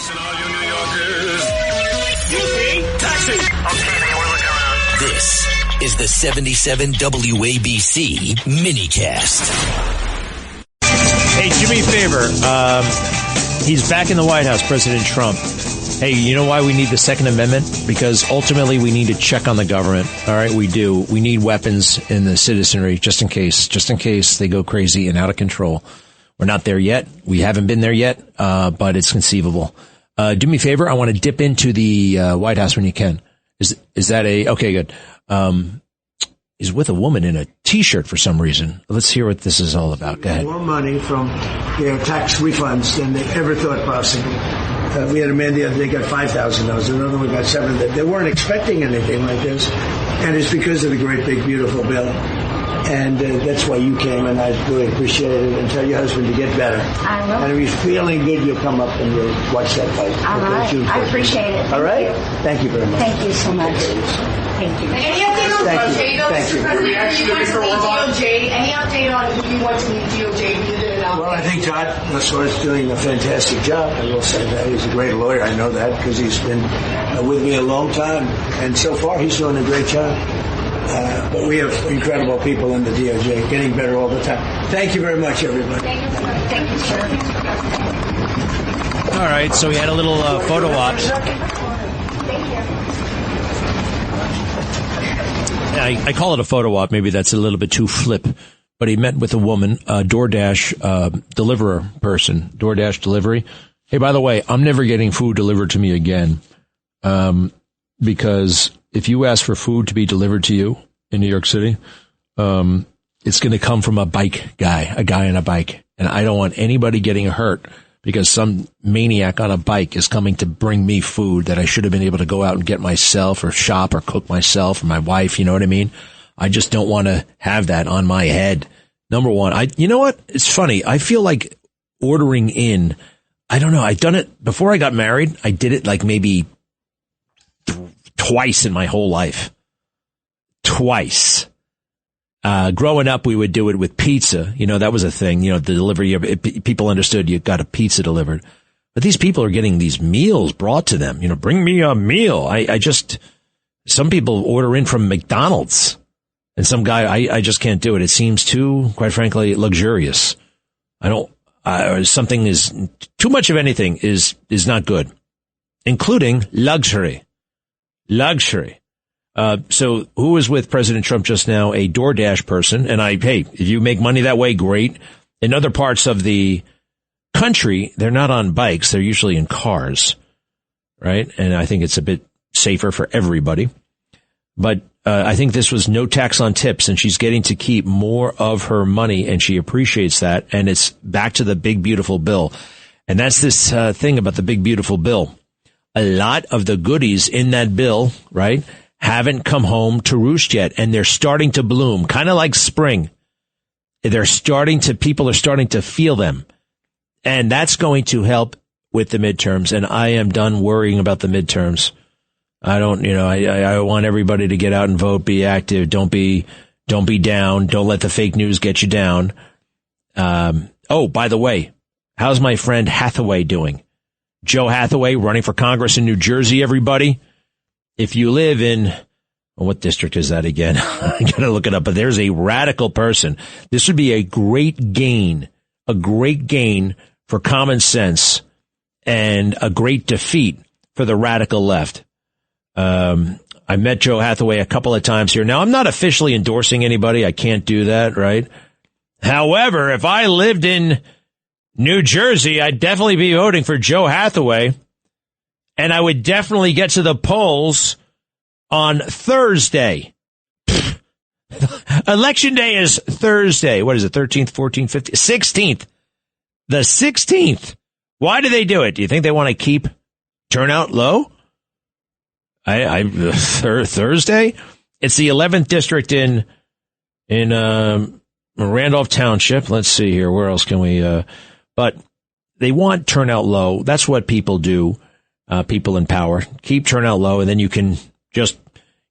Listen, all you New Yorkers. You see? Taxi. Okay, man, we're looking around. This is the 77 WABC minicast. Hey, do me a favor. He's back in the White House, President Trump. Hey, you know why we need the Second Amendment? Because ultimately we need to check on the government. All right, we do. We need weapons in the citizenry just in case they go crazy and out of control. We're not there yet. We haven't been there yet, but it's conceivable. Do me a favor. I want to dip into the White House when you can. Is that okay? Good. He's with a woman in a T-shirt for some reason. Let's hear what this is all about. Go ahead. More money from tax refunds than they ever thought possible. We had a man the other day got $5,000. Another one got $7,000. They weren't expecting anything like this, and it's because of the great, big, beautiful bill. And that's why you came, and I really appreciate it. And tell your husband to get better. I will. And if he's feeling good, you'll come up and you'll watch that fight. All right. I appreciate it. All right? Thank you very much. Thank you so much. Thank you. Any update on DOJ, though, Mr. President? You want to meet DOJ? Any update on who you want to meet DOJ? Well, I think Todd Lassour's doing a fantastic job. I will say that. He's a great lawyer. I know that because he's been with me a long time. And so far, he's doing a great job. But we have incredible people in the DOJ, getting better all the time. Thank you very much, everybody. Thank you, sir. All right, so we had a little photo op. I call it a photo op. Maybe that's a little bit too flip. But he met with a woman, a DoorDash deliverer person, DoorDash delivery. Hey, by the way, I'm never getting food delivered to me again, because if you ask for food to be delivered to you in New York City, it's going to come from a guy on a bike. And I don't want anybody getting hurt because some maniac on a bike is coming to bring me food that I should have been able to go out and get myself or shop or cook myself or my wife. You know what I mean? I just don't want to have that on my head. Number one, you know what? It's funny. I feel like ordering in. I don't know. I've done it before I got married. I did it like maybe twice in my whole life. Twice. Growing up, we would do it with pizza. You know, that was a thing. You know, the delivery, people understood you got a pizza delivered. But these people are getting these meals brought to them. You know, bring me a meal. Some people order in from McDonald's. And some guy, I just can't do it. It seems too, quite frankly, luxurious. Something is, too much of anything is not good. Including luxury. Luxury. So who was with President Trump just now? A DoorDash person. And hey, if you make money that way, great. In other parts of the country, they're not on bikes. They're usually in cars. Right? And I think it's a bit safer for everybody. But I think this was no tax on tips, and she's getting to keep more of her money, and she appreciates that. And it's back to the big, beautiful bill. And that's this thing about the big, beautiful bill. A lot of the goodies in that bill, right, haven't come home to roost yet, and they're starting to bloom, kind of like spring. People are starting to feel them. And that's going to help with the midterms, and I am done worrying about the midterms. I want everybody to get out and vote, be active. Don't be down. Don't let the fake news get you down. By the way, how's my friend Hathaway doing? Joe Hathaway running for Congress in New Jersey, everybody. If you live in, what district is that again? I gotta look it up, but there's a radical person. This would be a great gain for common sense and a great defeat for the radical left. I met Joe Hathaway a couple of times here. Now, I'm not officially endorsing anybody. I can't do that, right? However, if I lived in New Jersey, I'd definitely be voting for Joe Hathaway. And I would definitely get to the polls on Thursday. Election day is Thursday. What is it? 13th, 14th, 15th, 16th. The 16th. Why do they do it? Do you think they want to keep turnout low? Thursday? It's the 11th district in Randolph Township. Let's see here. Where else can we, but they want turnout low. That's what people do. People in power keep turnout low, and then you can just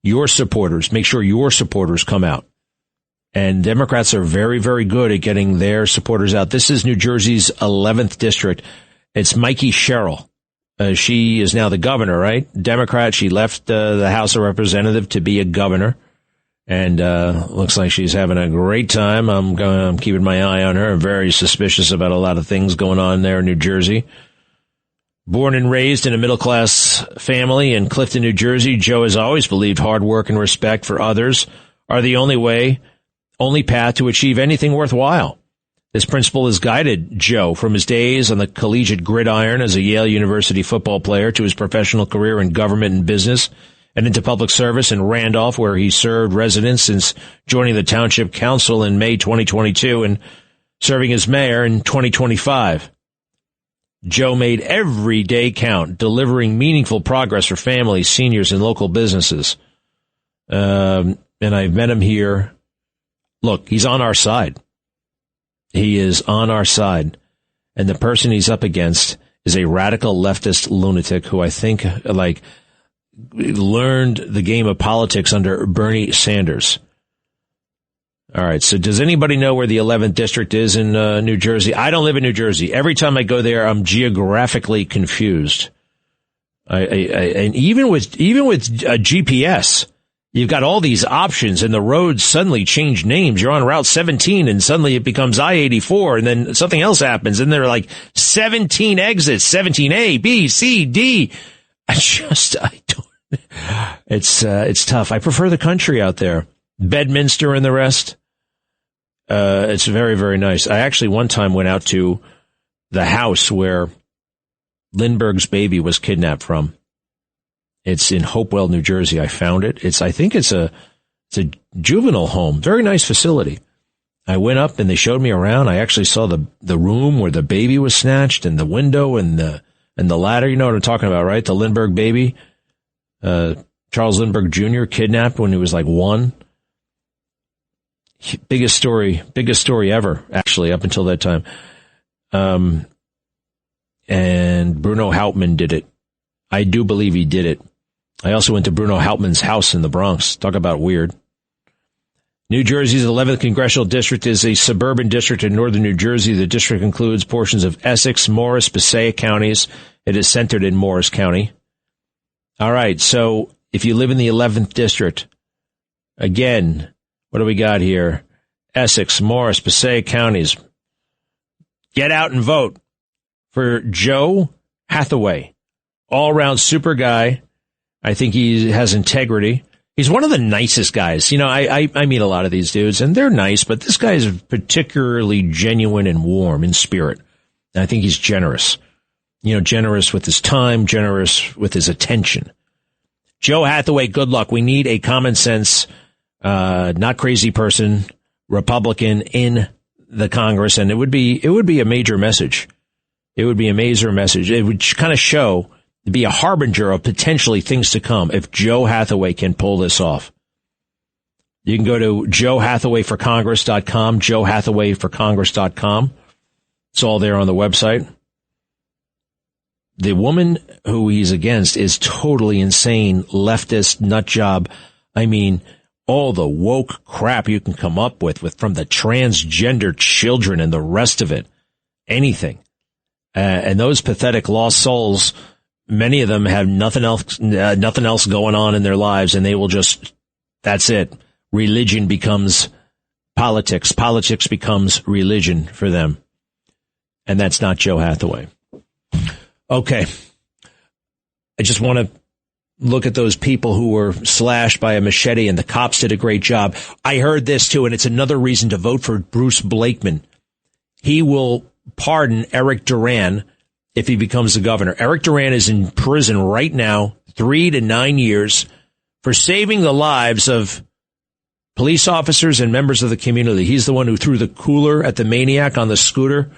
make sure your supporters come out. And Democrats are very, very good at getting their supporters out. This is New Jersey's 11th district. It's Mikey Sherrill. She is now the governor, right? Democrat. She left the House of Representatives to be a governor. And looks like she's having a great time. I'm keeping my eye on her. I'm very suspicious about a lot of things going on there in New Jersey. Born and raised in a middle-class family in Clifton, New Jersey, Joe has always believed hard work and respect for others are the only path to achieve anything worthwhile. This principle has guided Joe from his days on the collegiate gridiron as a Yale University football player to his professional career in government and business, and into public service in Randolph, where he served residents since joining the Township Council in May 2022 and serving as mayor in 2025. Joe made every day count, delivering meaningful progress for families, seniors, and local businesses. And I've met him here. Look, he's on our side. He is on our side. And the person he's up against is a radical leftist lunatic who I think, learned the game of politics under Bernie Sanders. All right. So does anybody know where the 11th district is in New Jersey? I don't live in New Jersey. Every time I go there, I'm geographically confused. And even with GPS, you've got all these options and the roads suddenly change names. You're on Route 17 and suddenly it becomes I-84 and then something else happens. And there are like 17 exits, 17A, B, C, D. It's tough. I prefer the country out there. Bedminster and the rest. It's very, very nice. I actually one time went out to the house where Lindbergh's baby was kidnapped from. It's in Hopewell, New Jersey. I found it. I think it's a juvenile home. Very nice facility. I went up and they showed me around. I actually saw the room where the baby was snatched and the window and the ladder. You know what I'm talking about, right? The Lindbergh baby. Charles Lindbergh Jr. kidnapped when he was like 1. Biggest story ever, actually, up until that time. And Bruno Hauptmann did it. I do believe he did it. I also went to Bruno Hauptmann's house in the Bronx. Talk about weird. New Jersey's 11th congressional district is a suburban district in northern New Jersey. The district includes portions of Essex, Morris, Passaic counties. It is centered in Morris County. All right, so if you live in the 11th district, again, what do we got here? Essex, Morris, Passaic counties. Get out and vote for Joe Hathaway. All-around super guy. I think he has integrity. He's one of the nicest guys. You know, I meet a lot of these dudes, and they're nice, but this guy is particularly genuine and warm in spirit. And I think he's generous. You know, generous with his time, generous with his attention. Joe Hathaway, good luck. We need a common sense, not crazy person, Republican in the Congress, and it would be a major message. It would be a major message. It would kind of show, be a harbinger of potentially things to come if Joe Hathaway can pull this off. You can go to joehathawayforcongress.com, joehathawayforcongress.com. It's all there on the website. The woman who he's against is totally insane, leftist nut job. I mean, all the woke crap you can come up with from the transgender children and the rest of it. Anything. And those pathetic lost souls, many of them have nothing else going on in their lives, and they will just, that's it. Religion becomes politics. Politics becomes religion for them. And that's not Joe Hathaway. Okay. I just want to look at those people who were slashed by a machete, and the cops did a great job. I heard this too, and it's another reason to vote for Bruce Blakeman. He will pardon Eric Duran if he becomes the governor. Eric Duran is in prison right now, 3 to 9 years, for saving the lives of police officers and members of the community. He's the one who threw the cooler at the maniac on the scooter,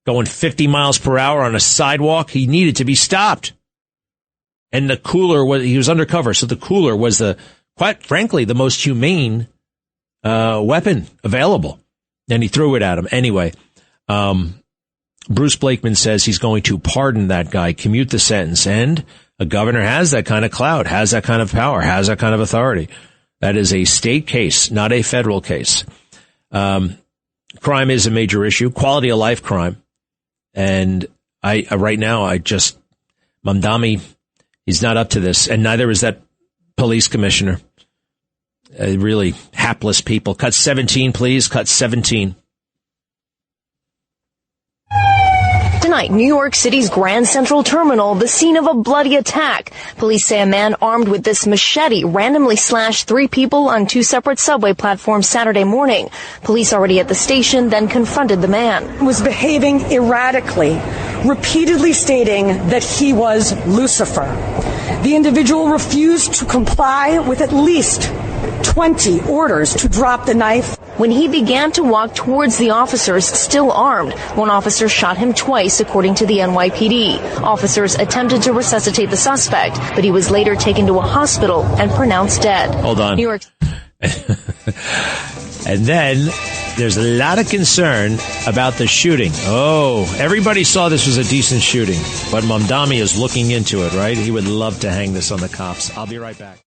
going 50 miles per hour on a sidewalk. He needed to be stopped. And the cooler he was undercover, so the cooler was quite frankly, the most humane weapon available. And he threw it at him. Anyway, Bruce Blakeman says he's going to pardon that guy, commute the sentence, and a governor has that kind of clout, has that kind of power, has that kind of authority. That is a state case, not a federal case. Crime is a major issue, quality of life crime. And right now, Mamdani, he's not up to this, and neither is that police commissioner. Really hapless people. Cut 17, please. Cut 17. Tonight, New York City's Grand Central Terminal, the scene of a bloody attack. Police say a man armed with this machete randomly slashed 3 people on 2 separate subway platforms Saturday morning. Police already at the station then confronted the man. Was behaving erratically, repeatedly stating that he was Lucifer. The individual refused to comply with at least 20 orders to drop the knife. When he began to walk towards the officers, still armed, one officer shot him twice, according to the NYPD. Officers attempted to resuscitate the suspect, but he was later taken to a hospital and pronounced dead. Hold on. New York. And then there's a lot of concern about the shooting. Oh, everybody saw this was a decent shooting, but Mamdani is looking into it, right? He would love to hang this on the cops. I'll be right back.